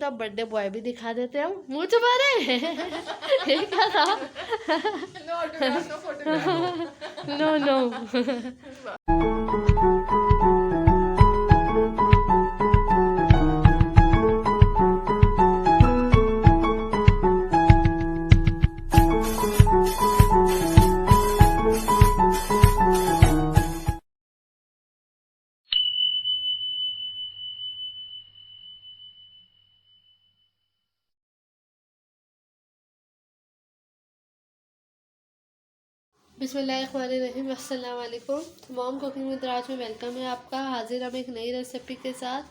तो birthday boy भी दिखा देते हैं हम। मुँह छुपा रहे ये क्या था? No autograph, no photograph. No no. बिस्मिल्लाहिर्रहमानिर्रहीम, अस्सलाम वालेकुम। तो मॉम कुकिंग विद राज में वेलकम है आपका। हाजिर हम एक नई रेसिपी के साथ।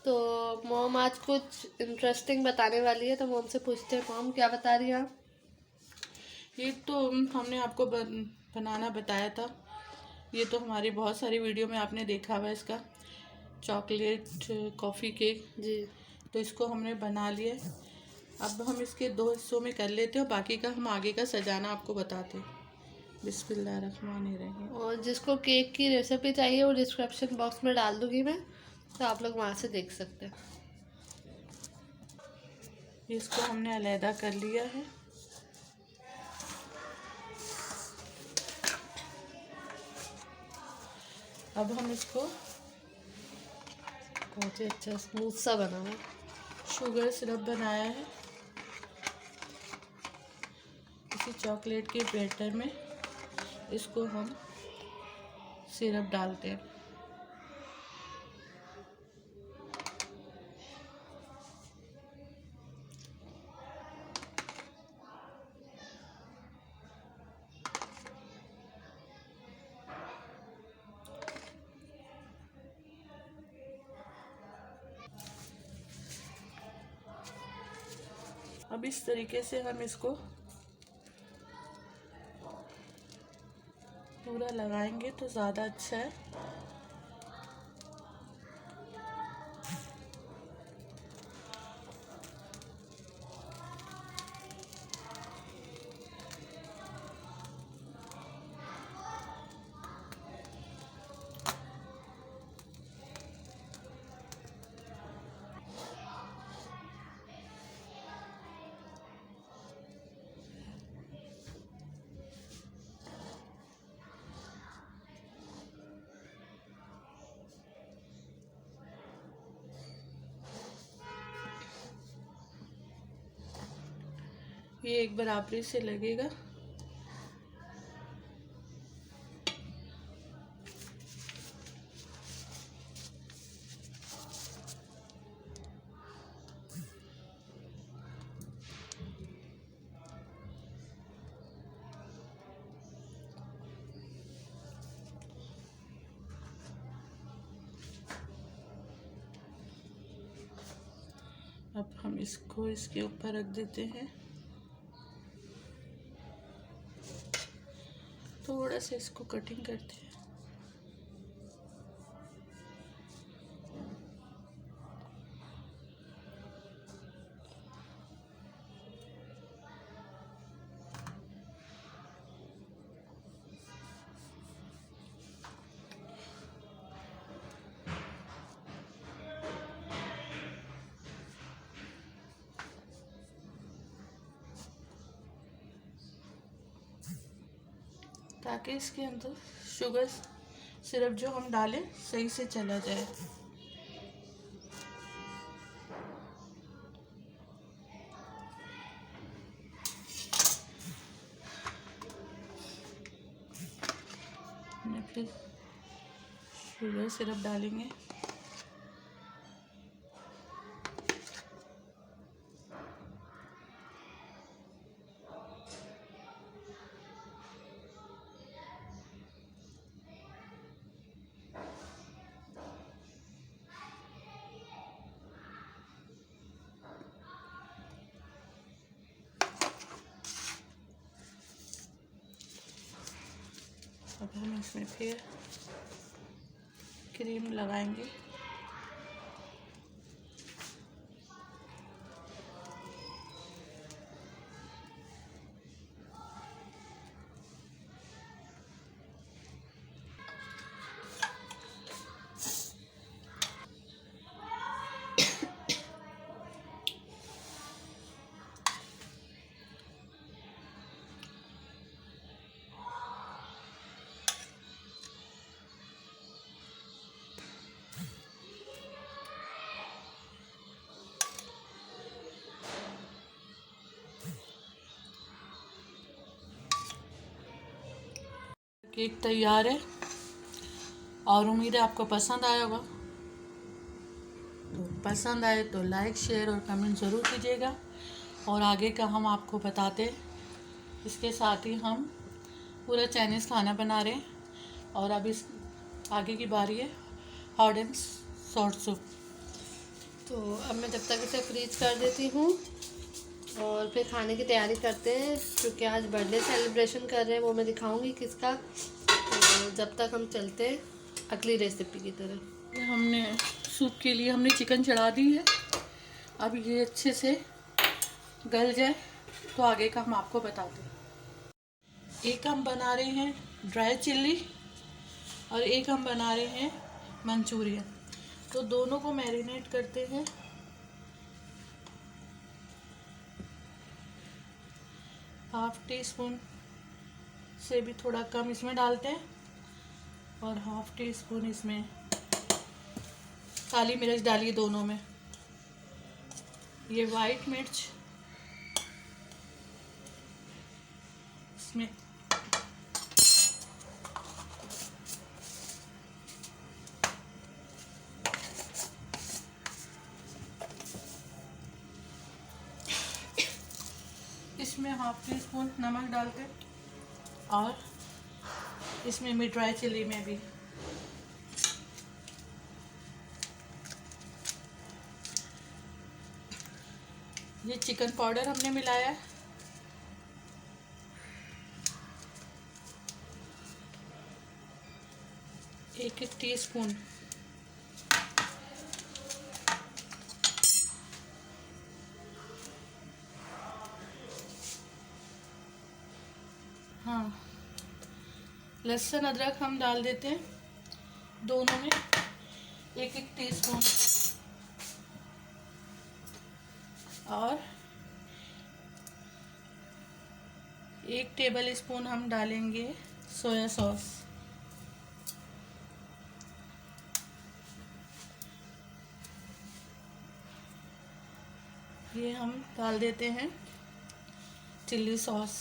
तो मॉम आज कुछ इंटरेस्टिंग बताने वाली है, तो मॉम से पूछते हैं मॉम क्या बता रही हैं आप? ये तो हमने आपको बनाना बताया था। ये तो हमारी बहुत सारी वीडियो में आपने देखा हुआ है इसका चॉकलेट कॉफ़ी केक। जी। तो इसको हमने बना लिया है। अब हम इसके 2 हिस्सों में कर लेते हैं और बाकी का हम आगे का सजाना आपको बताते हैं। बिस्मिल्लाहिर्रहमानिर्रहीम। और जिसको केक की रेसिपी चाहिए वो डिस्क्रिप्शन बॉक्स में डाल दूँगी मैं, तो आप लोग वहाँ से देख सकते हैं। इसको हमने अलहदा कर लिया है। अब हम इसको बहुत ही अच्छा स्मूथ सा बना है। शुगर सिरप बनाया है। इसी चॉकलेट के बैटर में इसको हम सिरप डालते हैं। अब इस तरीके से हम इसको पूरा लगाएंगे तो ज़्यादा अच्छा है। ये एक बराबरी से लगेगा। अब हम इसको इसके ऊपर रख देते हैं। थोड़ा सा इसको कटिंग करते हैं। ताकि इसके अंदर शुगर सिरप जो हम डालें सही से चला जाए। फिर शुगर सिरप डालेंगे। अब हम इसमें फिर क्रीम लगाएंगे। केक तैयार है और उम्मीद है आपको पसंद आया होगा। तो पसंद आए तो लाइक शेयर और कमेंट ज़रूर कीजिएगा और आगे का हम आपको बताते हैं। इसके साथ ही हम पूरा चाइनीज़ खाना बना रहे हैं और अब इस आगे की बारी है हॉट एंड सॉल्ट सूप। तो अब मैं जब तक इसे फ्रीज कर देती हूँ और फिर खाने की तैयारी करते हैं, क्योंकि आज बर्थडे सेलिब्रेशन कर रहे हैं, वो मैं दिखाऊंगी किसका। तो जब तक हम चलते हैं अगली रेसिपी की तरफ। हमने सूप के लिए हमने चिकन चढ़ा दी है। अब ये अच्छे से गल जाए तो आगे का हम आपको बताते हैं। एक हम बना रहे हैं ड्राई चिल्ली और एक हम बना रहे हैं मंचूरियन। तो दोनों को मैरिनेट करते हैं। हाफ टी स्पून से भी थोड़ा कम इसमें डालते हैं और हाफ टी स्पून इसमें काली मिर्च डालिए दोनों में। ये वाइट मिर्च इसमें हाफ टी स्पून नमक डालते और इसमें भी ड्राई चिल्ली में भी ये चिकन पाउडर हमने मिलाया है। एक टीस्पून हाँ लहसुन अदरक हम डाल देते हैं दोनों में एक टीस्पून और 1 टेबल स्पून हम डालेंगे सोया सॉस। ये हम डाल देते हैं चिल्ली सॉस,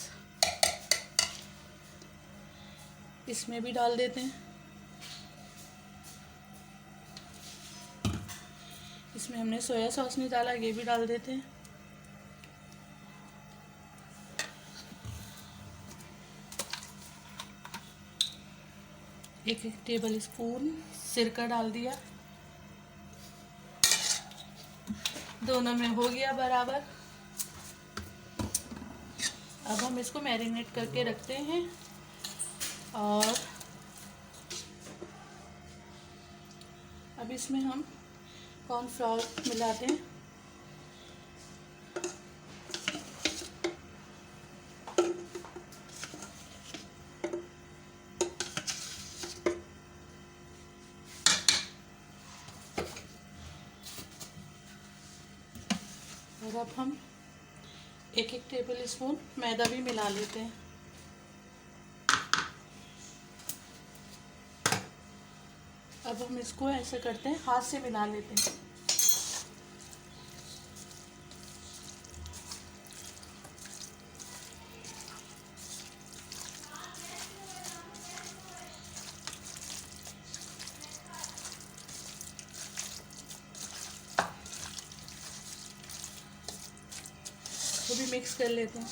इसमें भी डाल देते हैं। इसमें हमने सोया सॉस नहीं डाला, ये भी डाल देते हैं। एक टेबल स्पून सिरका डाल दिया, दोनों में हो गया बराबर। अब हम इसको मैरिनेट करके रखते हैं और अब इसमें हम कॉर्नफ्लोर मिलाते हैं। और अब हम एक टेबल स्पून मैदा भी मिला लेते हैं। अब हम इसको ऐसे करते हैं, हाथ से मिला लेते हैं। तो भी मिक्स कर लेते हैं।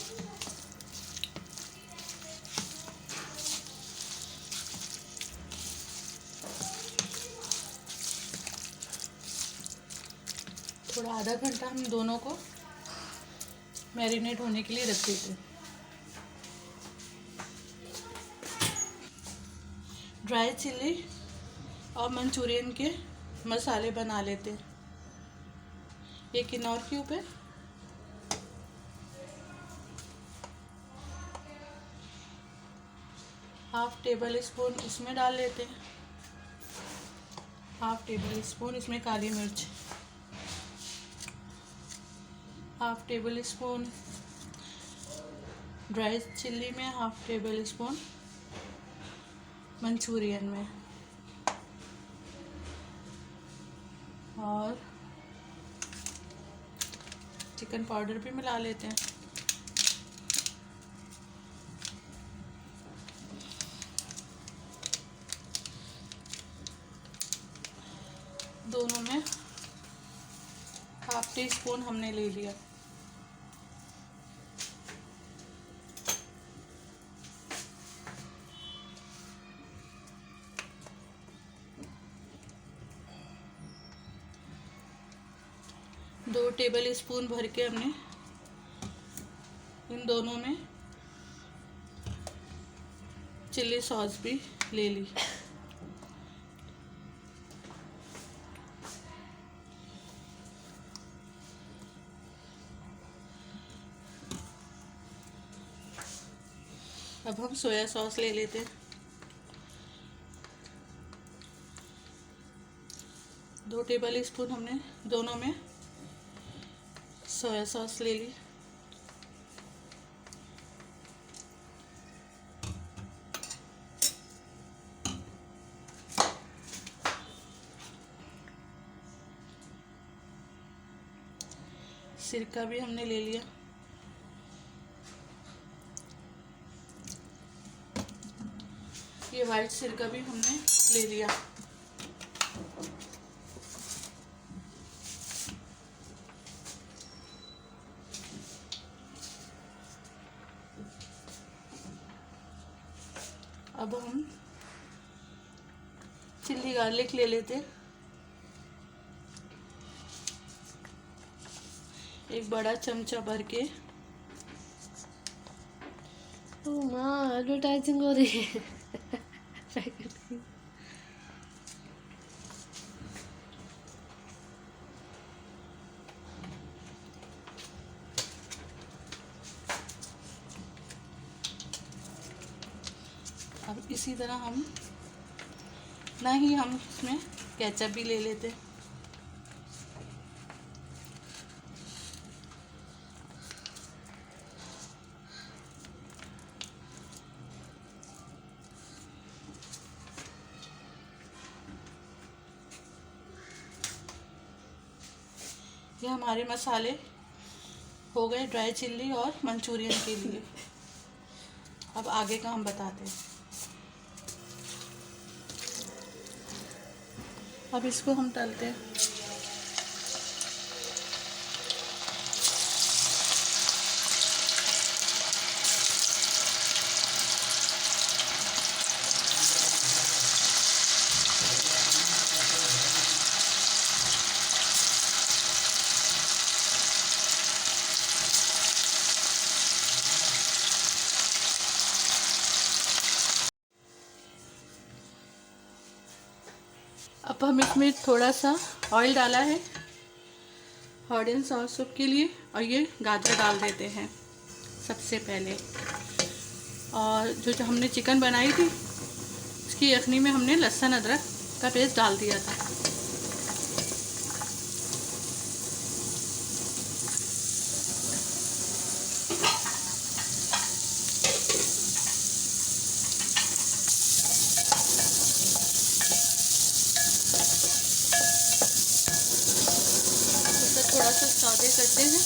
थोड़ा आधा घंटा हम दोनों को मैरिनेट होने के लिए रख देते हैं। ड्राई चिल्ली और मंचूरियन के मसाले बना लेते हैं। ये किनौर क्यूब है, हाफ टेबल स्पून इसमें डाल लेते हैं। हाफ टेबल स्पून इसमें काली मिर्च, half table spoon dry chilli में, हाफ टेबल स्पून मंचूरियन में और चिकन पाउडर भी मिला लेते हैं। दोनों में हाफ टी स्पून हमने ले लिया। दो टेबल स्पून भर के हमने इन दोनों में चिल्ली सॉस भी ले ली। अब हम सोया सॉस ले लेते हैं। 2 टेबल स्पून हमने दोनों में सोया सॉस ले ली। सिरका भी हमने ले लिया। ये वाइट सिरका भी हमने ले लिया। अब हम चिल्ली गार्लिक ले लेते हैं। एक बड़ा चमचा भर के। ओ माँ, एडवर्टाइजिंग हो रही है पैकेट की। अब इसी तरह हम इसमें केचप भी ले लेते हैं। ये हमारे मसाले हो गए ड्राई चिल्ली और मंचूरियन के लिए। अब आगे का हम बताते हैं। अब इसको हम तलते हैं। अब हम इसमें थोड़ा सा ऑयल डाला है हॉट एंड सॉस सूप के लिए, और ये गाजर डाल देते हैं सबसे पहले। और जो हमने चिकन बनाई थी इसकी यखनी में हमने लहसुन अदरक का पेस्ट डाल दिया था। थोड़ा सा सौदे करते हैं।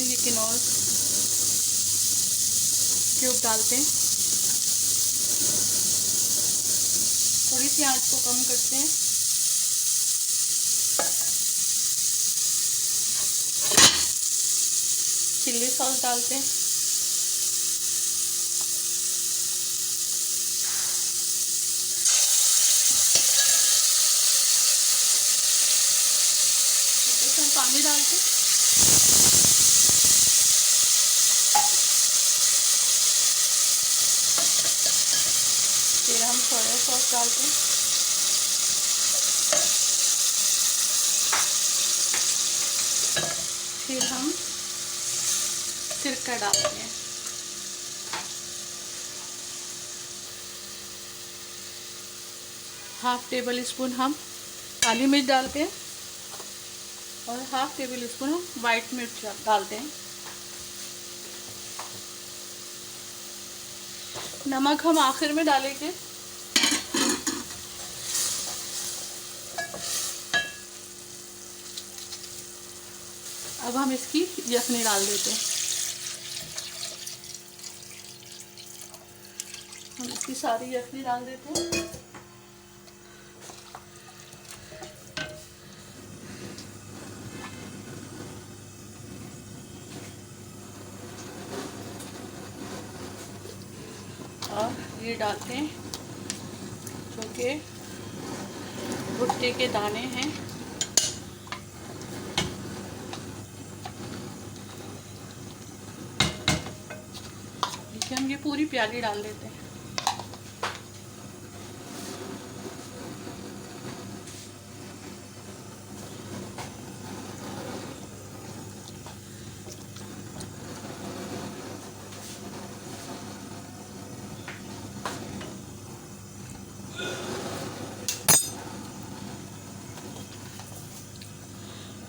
ये किनोर क्यूब डालते हैं। थोड़ी सी आंच को कम करते हैं। चिल्ली सॉस डालते हैं। इसमें पानी डालते हैं। फिर हम सोया सॉस डालते हैं। फिर हम सिरका डालते हैं। हाफ टेबल स्पून हम काली मिर्च डालते हैं और हाफ टेबल स्पून हम वाइट मिर्च डालते हैं। नमक हम आखिर में डालेंगे। अब हम इसकी यखनी डाल देते हैं। हम इसकी सारी यखनी डाल देते हैं। और ये डालते हैं जो कि भुट्टे के दाने हैं। देखिए हम ये पूरी प्याली डाल देते हैं।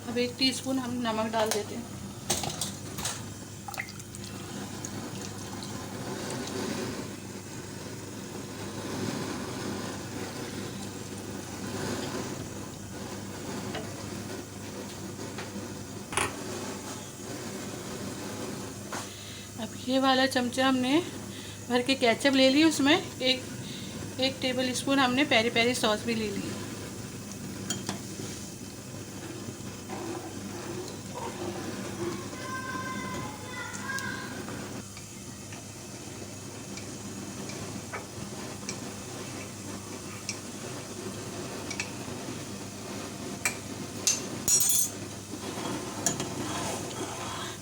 अब 1 टीस्पून हम नमक डाल देते हैं। अब ये वाला चमचा हमने भर के केचप ले ली, उसमें एक टेबल स्पून हमने पेरी पेरी सॉस भी ले ली।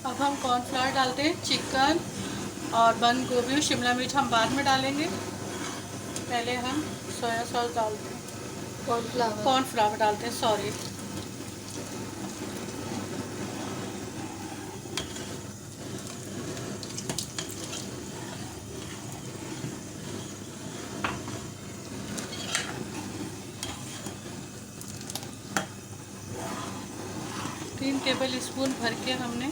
अब हम कॉर्नफ्लावर डालते हैं। चिकन और बंद गोभी और शिमला मिर्च हम बाद में डालेंगे। पहले हम सोया सॉस डालते हैं, कॉर्नफ्लावर डालते हैं, सॉरी। तीन टेबल स्पून भर के हमने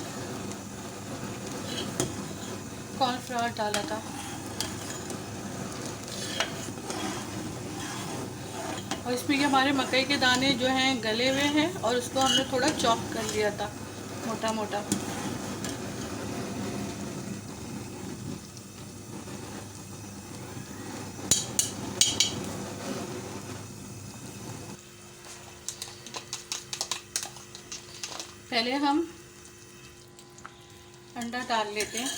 कॉर्नफ्लावर डाला था। और इसमें ये हमारे मकई के दाने जो हैं गले हुए हैं और उसको हमने थोड़ा चॉप कर लिया था मोटा मोटा। पहले हम अंडा डाल लेते हैं।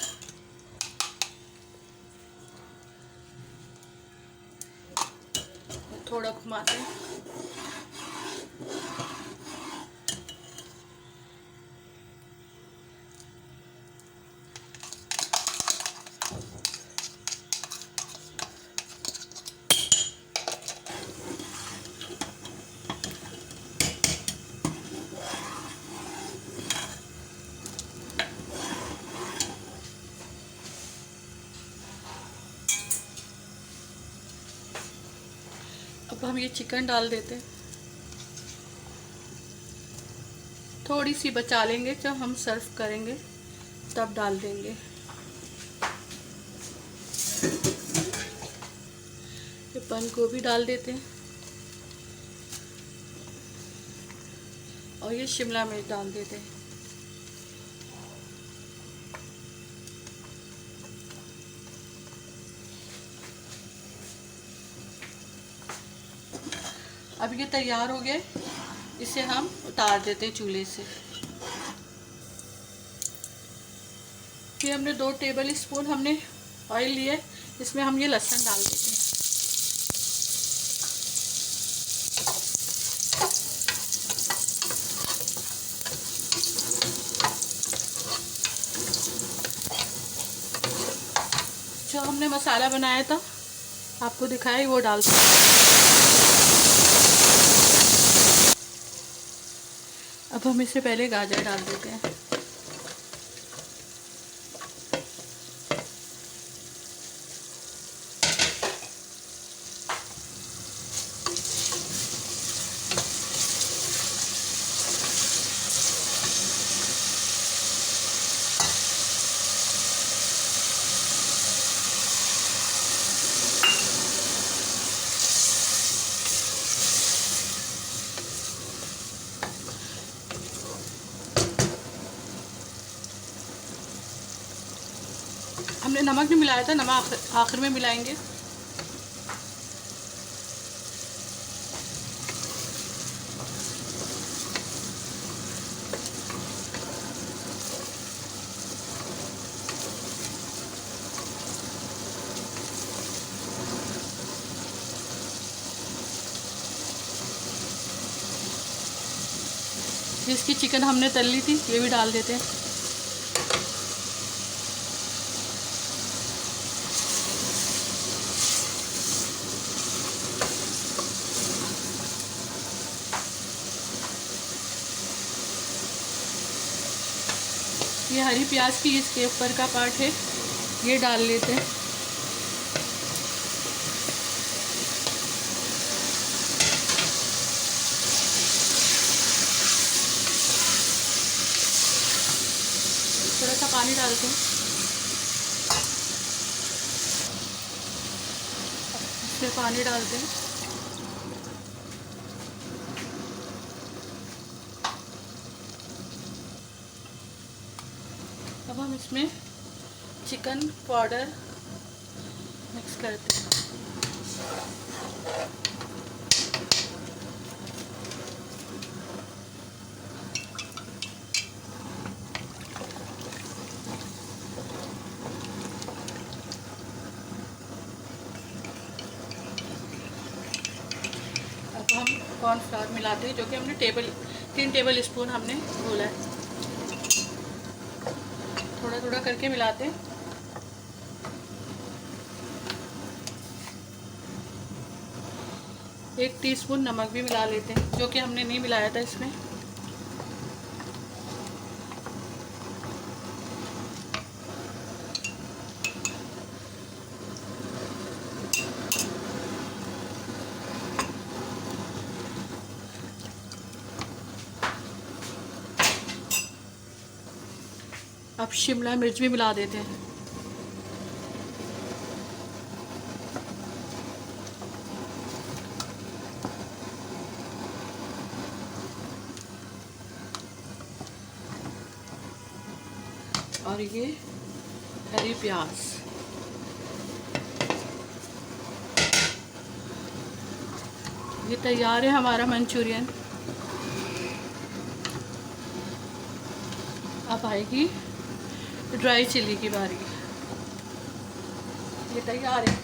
थोड़ा घुमाते हैं। अब हम ये चिकन डाल देते हैं। थोड़ी सी बचा लेंगे, जब हम सर्व करेंगे तब डाल देंगे। ये बंद गोभी डाल देते हैं और ये शिमला मिर्च डाल देते हैं। अब ये तैयार हो गया, इसे हम उतार देते हैं चूल्हे से। फिर हमने 2 टेबल स्पून हमने ऑयल लिया, इसमें हम ये लहसुन डाल देते हैं। जो हमने मसाला बनाया था आपको दिखाया, वो डाल देते हैं। अब हम इससे पहले गाजर डाल देते हैं। हमने नमक भी मिलाया था, नमक आखिर में मिलाएंगे। जिसकी चिकन हमने तल ली थी ये भी डाल देते हैं। ये हरी प्याज की इसके ऊपर का पार्ट है, ये डाल लेते हैं। थोड़ा सा पानी डालते हैं, इसमें पानी डालते हैं। अब हम इसमें चिकन पाउडर मिक्स करते हैं। अब हम कॉर्नफ्लावर मिलाते हैं, जो कि हमने 3 टेबल स्पून हमने घोला है। थोड़ा थोड़ा करके मिलाते हैं। एक टीस्पून नमक भी मिला लेते हैं, जो कि हमने नहीं मिलाया था इसमें। अब शिमला मिर्च भी मिला देते हैं। और ये हरी प्याज, ये तैयार है हमारा मंचूरियन। अब आएगी ड्राई चिली की बारी। ये तैयार है।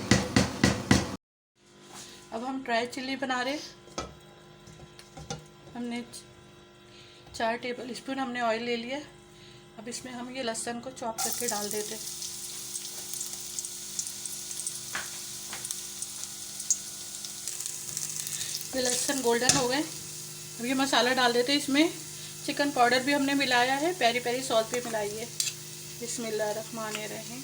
अब हम ड्राई चिली बना रहे। हमने 4 टेबल स्पून हमने ऑयल ले लिया। अब इसमें हम ये लहसुन को चॉप करके डाल देते हैं। ये लहसुन गोल्डन हो गए। अब ये मसाला डाल देते हैं। इसमें चिकन पाउडर भी हमने मिलाया है, पेरी पेरी सॉस भी मिलाई है। बिस्मिल्लाहिर्रहमानिर्रहीम।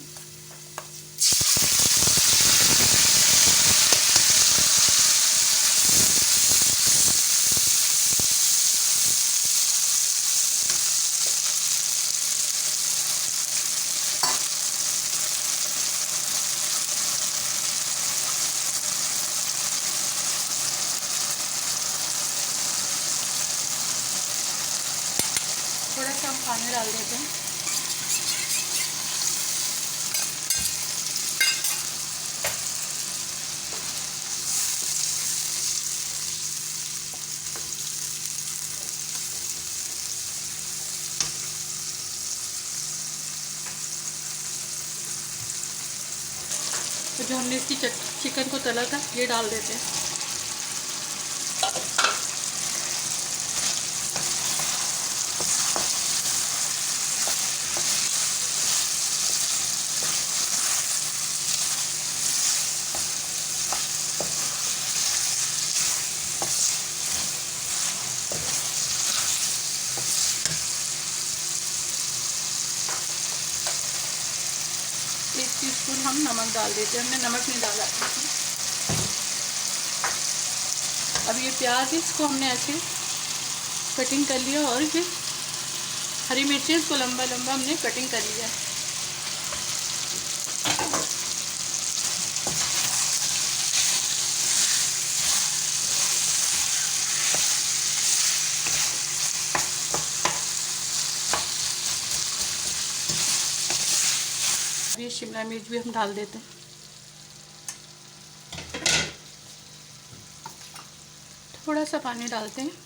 थोड़ा सा हम पानी डाल देते हैं। तो जो हमने इसकी चिकन को तला था ये डाल देते हैं। एक टीस्पून हम नमक डाल देते हैं। हमने नमक नहीं डाला। अब ये प्याज इसको हमने ऐसे कटिंग कर लिया और ये हरी मिर्ची इसको लंबा लंबा हमने कटिंग कर लिया। ये शिमला मिर्च भी हम डाल देते हैं। थोड़ा सा पानी डालते हैं।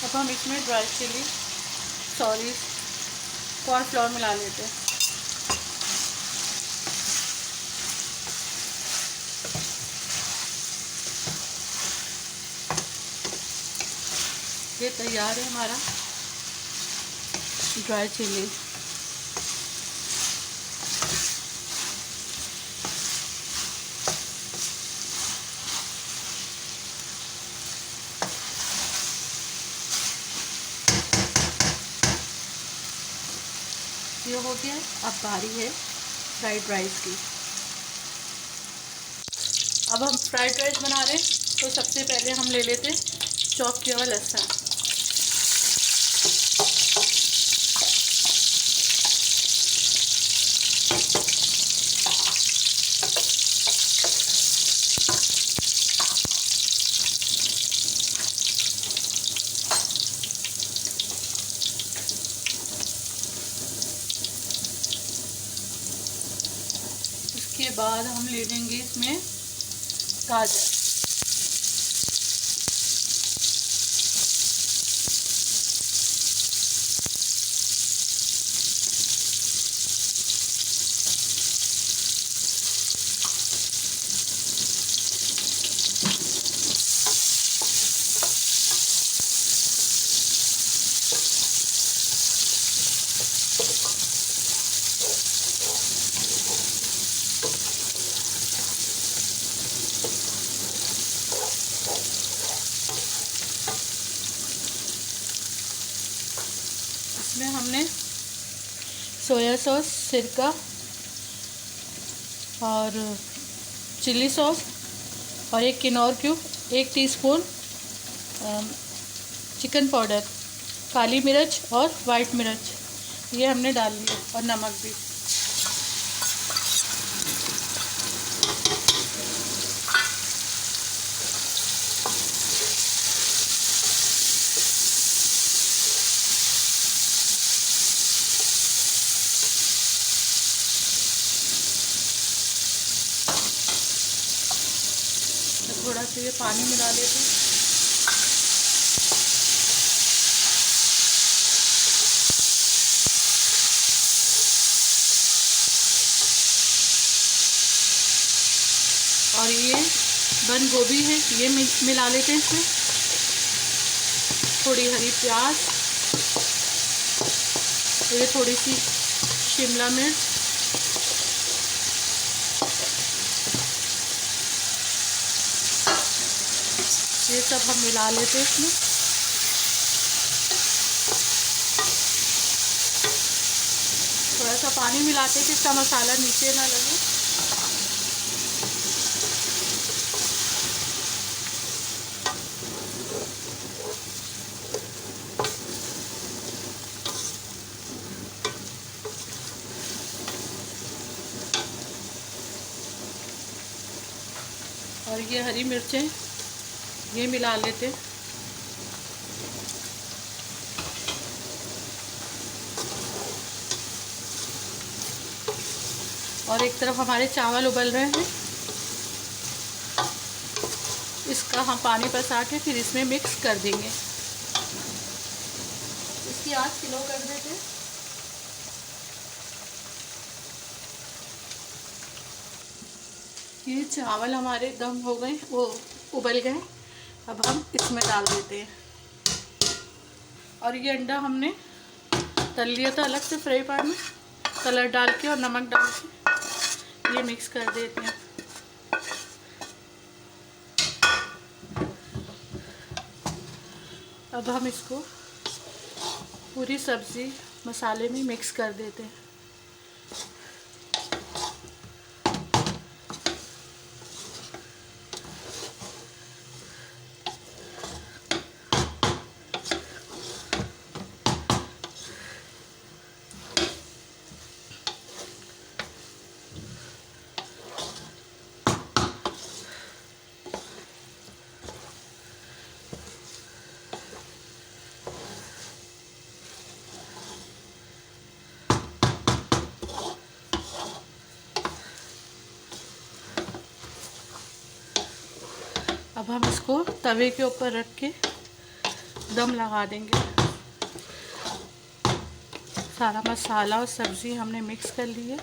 अब हम इसमें ड्राई चिली कॉर्नफ्लोर मिला लेते हैं। ये तैयार है हमारा ड्राई चिली। ये हो गया है। अब बारी है फ्राइड राइस की। अब हम फ्राइड राइस बना रहे हैं, तो सबसे पहले हम ले लेते हैं चॉप किया हुआ लहसुन। उसके बाद हम ले लेंगे इसमें गाजर। इसमें हमने सोया सॉस, सिरका और चिली सॉस और एक Kinnaur cube, 1 teaspoon chicken powder, काली मिर्च और वाइट मिर्च ये हमने डाल लिया और नमक भी। थोड़ा सा ये पानी मिला लेते हैं। और ये बंद गोभी है, ये मिला लेते हैं इसमें। थोड़ी हरी प्याज, ये थोड़ी सी शिमला मिर्च, ये सब हम मिला लेते हैं इसमें। थोड़ा सा पानी मिलाते हैं कि इसका मसाला नीचे ना लगे। और ये हरी मिर्चें ये मिला लेते हैं। और एक तरफ हमारे चावल उबल रहे हैं, इसका हम पानी पसा के फिर इसमें मिक्स कर देंगे। इसकी आंच स्लो कर देते हैं। ये चावल हमारे दम हो गए, वो उबल गए। अब हम इसमें डाल देते हैं। और ये अंडा हमने तल लिया था अलग से फ्राई पैन में, कलर डाल के और नमक डाल के ये मिक्स कर देते हैं। अब हम इसको पूरी सब्ज़ी मसाले में मिक्स कर देते हैं। अब हम इसको तवे के ऊपर रख के दम लगा देंगे। सारा मसाला और सब्ज़ी हमने मिक्स कर ली है।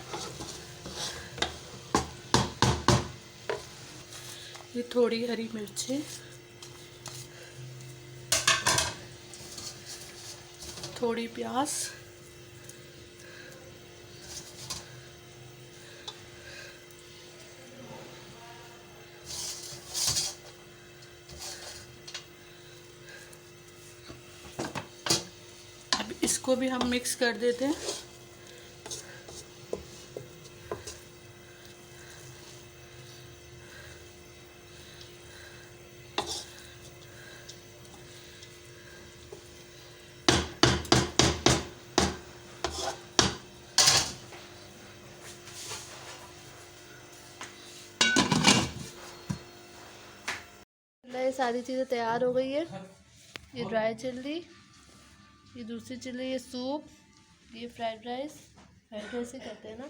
ये थोड़ी हरी मिर्चें, थोड़ी प्याज, अब इसको भी हम मिक्स कर देते हैं। ये सारी चीज़ें तैयार हो गई है। ये ड्राई चिल्ली, ये दूसरी चिल्ली, ये सूप, ये फ्राइड राइस ही कहते हैं ना,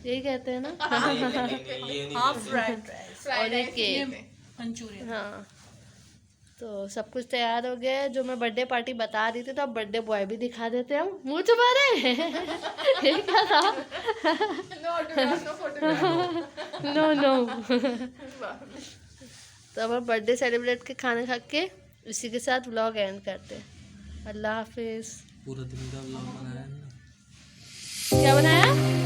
यही कहते हैं ना। हाँ, फ्राइड राइस और ये केक, मंचूरियन। हाँ। तो सब कुछ तैयार हो गया है। जो मैं बर्थडे पार्टी बता रही थी, तो अब बर्थडे बॉय भी दिखा देते हैं हम। मुँह छुपा रहे ये क्या था? No no. तो अब हम बर्थडे सेलिब्रेट के खाने खा के इसी के साथ व्लॉग एंड करते हैं। अल्लाह हाफिज़। पूरा दिन का व्लॉग बनाया है ना। क्या बनाया?